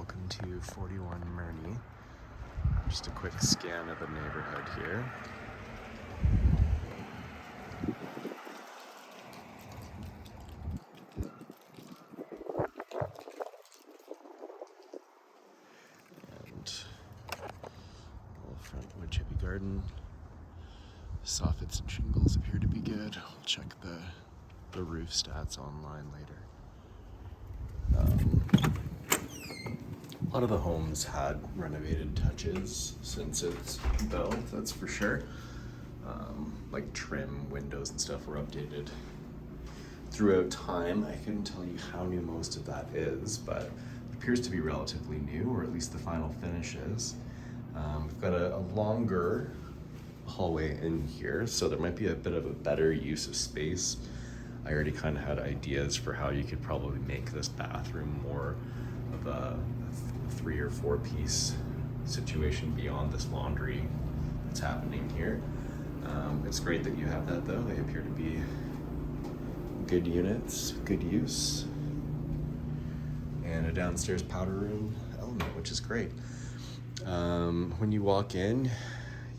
welcome to 41 Murney. Just a quick scan of the neighborhood here. And little front wood chippy garden. Soffits and shingles appear to be good. We'll check the roof stats online later. A lot of the homes had renovated touches since it's built, that's for sure. Like trim, windows and stuff were updated throughout time. I couldn't tell you how new most of that is, but it appears to be relatively new, or at least the final finish is. We've got a longer hallway in here, so there might be a bit of a better use of space. I already kind of had ideas for how you could probably make this bathroom more of a 3 or 4 piece situation beyond this laundry that's happening here. It's great that you have that though. They appear to be good units, good use, and a downstairs powder room element, which is great. When you walk in,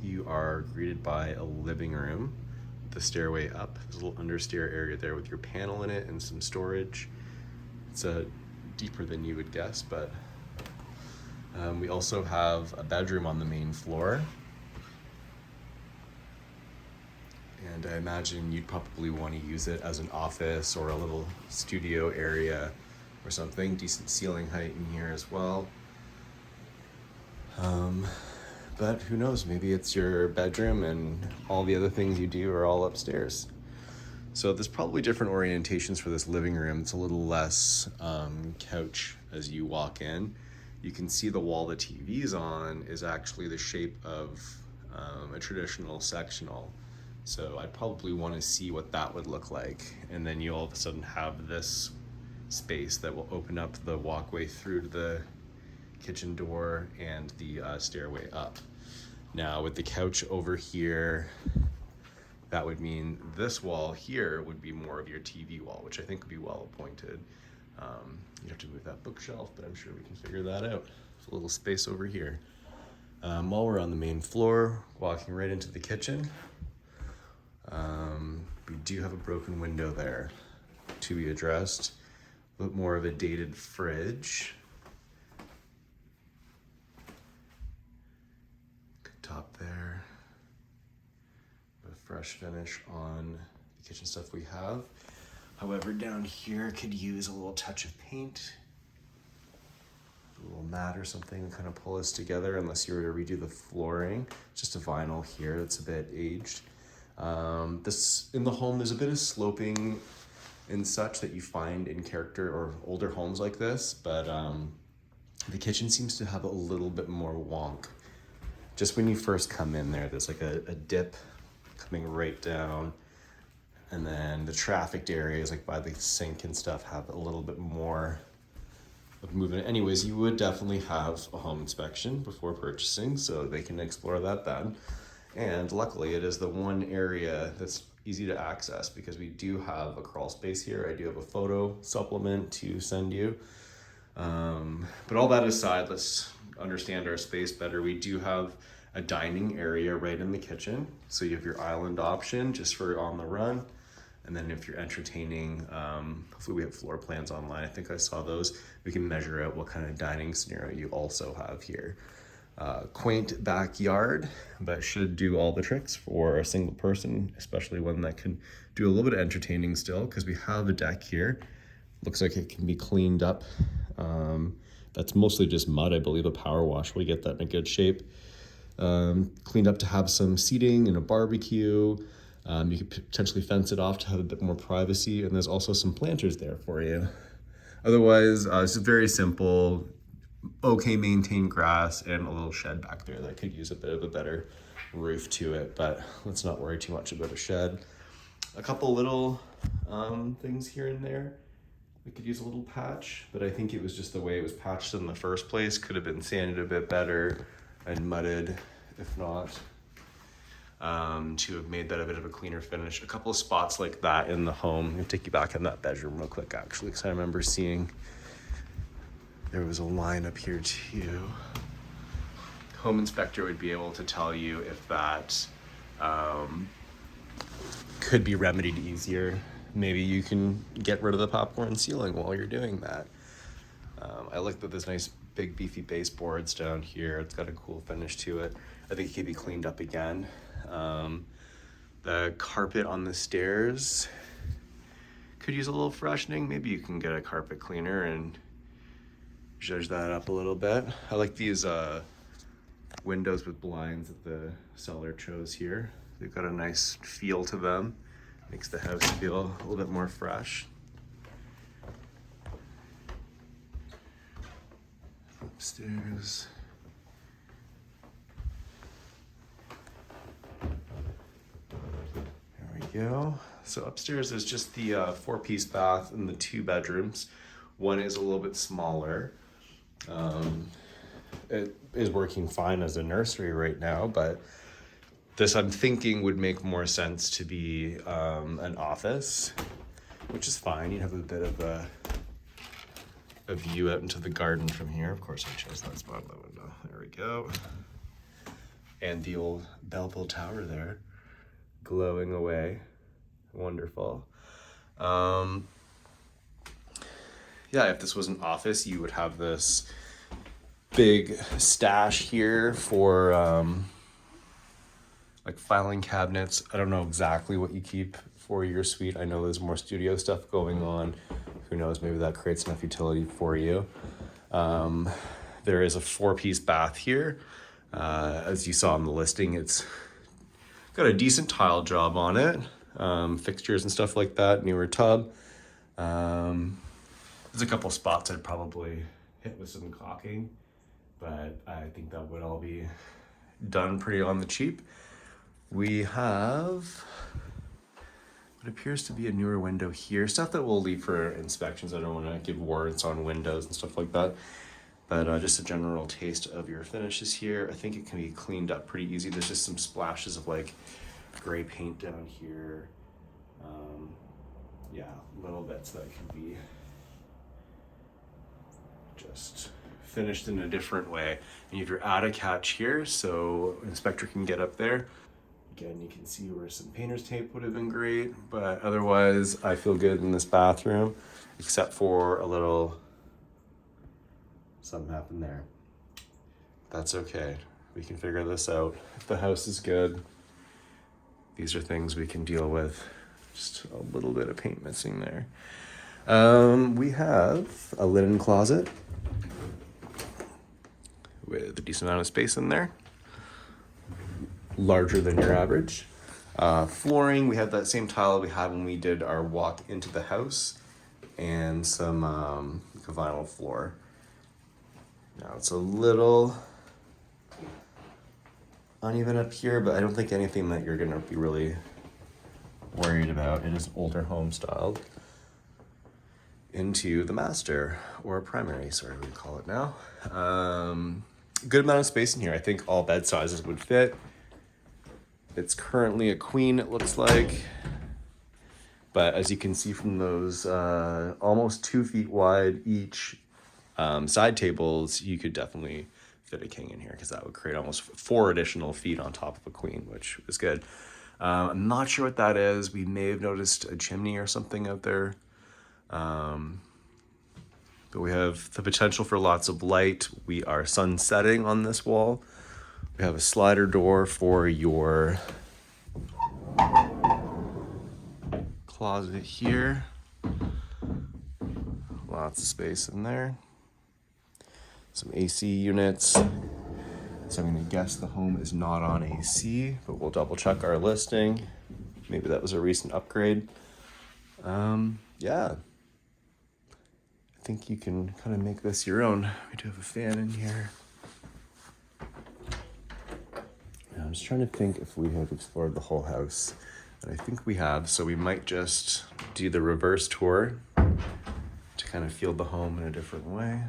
you are greeted by a living room, the stairway up. There's a little understair area there with your panel in it and some storage. It's deeper than you would guess, but we also have a bedroom on the main floor. And I imagine you'd probably want to use it as an office or a little studio area or something. Decent ceiling height in here as well. But who knows, maybe it's your bedroom and all the other things you do are all upstairs. So there's probably different orientations for this living room. It's a little less couch as you walk in. You can see the wall the TV's on is actually the shape of a traditional sectional. So I'd probably want to see what that would look like. And then you all of a sudden have this space that will open up the walkway through to the kitchen door and the stairway up. Now with the couch over here, that would mean this wall here would be more of your TV wall, which I think would be well appointed. You'd have to move that bookshelf, but I'm sure we can figure that out. There's a little space over here. While we're on the main floor, walking right into the kitchen, we do have a broken window there to be addressed. A bit more of a dated fridge. Good top there. A fresh finish on the kitchen stuff we have. However, down here could use a little touch of paint. A little mat or something to kind of pull us together, unless you were to redo the flooring. Just a vinyl here that's a bit aged. This in the home, there's a bit of sloping and such that you find in character or older homes like this, but the kitchen seems to have a little bit more wonk. Just when you first come in there's like a dip coming right down, and then the trafficked areas like by the sink and stuff have a little bit more of movement. Anyways, you would definitely have a home inspection before purchasing, so they can explore that then. And luckily it is the one area that's easy to access because we do have a crawl space here. I do have a photo supplement to send you. But all that aside, let's understand our space better. We do have a dining area right in the kitchen. So you have your island option just for on the run. And then if you're entertaining, hopefully we have floor plans online. I think I saw those. We can measure out what kind of dining scenario you also have here. Quaint backyard, but should do all the tricks for a single person, especially one that can do a little bit of entertaining still, because we have a deck here. Looks like it can be cleaned up. That's mostly just mud. I believe a power wash will get that in a good shape. Cleaned up to have some seating and a barbecue. You could potentially fence it off to have a bit more privacy, and there's also some planters there for you. Otherwise, it's very simple. Okay maintained grass and a little shed back there that could use a bit of a better roof to it, but let's not worry too much about a shed. A couple little things here and there. We could use a little patch, but I think it was just the way it was patched in the first place. Could have been sanded a bit better and mudded, if not, to have made that a bit of a cleaner finish. A couple of spots like that in the home. I'm gonna take you back in that bedroom real quick actually, because I remember seeing There was a line up here too. Home inspector would be able to tell you if that could be remedied easier. Maybe you can get rid of the popcorn ceiling while you're doing that. I like that there's nice big beefy baseboards down here. It's got a cool finish to it. I think it could be cleaned up again. The carpet on the stairs could use a little freshening. Maybe you can get a carpet cleaner and zhuzh that up a little bit. I like these windows with blinds that the seller chose here. They've got a nice feel to them. Makes the house feel a little bit more fresh. Upstairs. There we go. So upstairs is just the 4-piece bath and the 2 bedrooms. One is a little bit smaller. It is working fine as a nursery right now, but this I'm thinking would make more sense to be an office, which is fine. You'd have a bit of a view out into the garden from here. Of course, I chose that spot in the window. There we go. And the old Belleville Tower there, glowing away. Wonderful. Yeah, if this was an office, you would have this big stash here for like filing cabinets. I don't know exactly what you keep for your suite. I know there's more studio stuff going on. Who knows, maybe that creates enough utility for you. There is a 4-piece bath here. As you saw in the listing, it's got a decent tile job on it. Fixtures and stuff like that, newer tub. There's a couple spots I'd probably hit with some caulking, but I think that would all be done pretty on the cheap. We have what appears to be a newer window here. Stuff that we'll leave for inspections. I don't want to give warrants on windows and stuff like that. But just a general taste of your finishes here. I think it can be cleaned up pretty easy. There's just some splashes of like gray paint down here. Yeah, little bits that can be just finished in a different way. And you have your attic hatch here, so inspector can get up there. Again, you can see where some painter's tape would have been great, but otherwise I feel good in this bathroom, except for a little something happened there. That's okay. We can figure this out. If the house is good, these are things we can deal with. Just a little bit of paint missing there. We have a linen closet with a decent amount of space in there. Larger than your average. Flooring, we have that same tile we had when we did our walk into the house, and some vinyl floor. Now it's a little uneven up here, but I don't think anything that you're gonna be really worried about. It is older home styled into the master, or primary, sorry, we call it now. Good amount of space in here. I think all bed sizes would fit. It's currently a queen, it looks like. But as you can see from those almost 2 feet wide each side tables, you could definitely fit a king in here, because that would create almost 4 additional feet on top of a queen, which is good. I'm not sure what that is. We may have noticed a chimney or something out there. But we have the potential for lots of light. We are sunsetting on this wall. We have a slider door for your closet here. Lots of space in there. Some AC units. So I'm gonna guess the home is not on AC, but we'll double check our listing. Maybe that was a recent upgrade. Yeah. I think you can kind of make this your own. We do have a fan in here. I'm just trying to think if we have explored the whole house, and I think we have, so we might just do the reverse tour to kind of feel the home in a different way.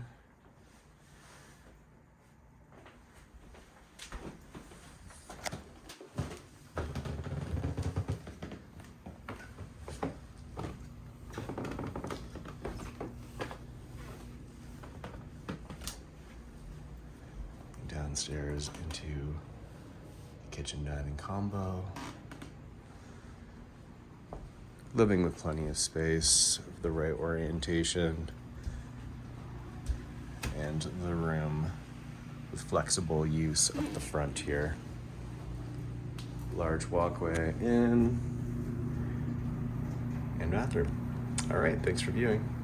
downstairs into the kitchen dining combo. Living with plenty of space, the right orientation, and the room with flexible use of the front here. Large walkway in and bathroom. All right, thanks for viewing.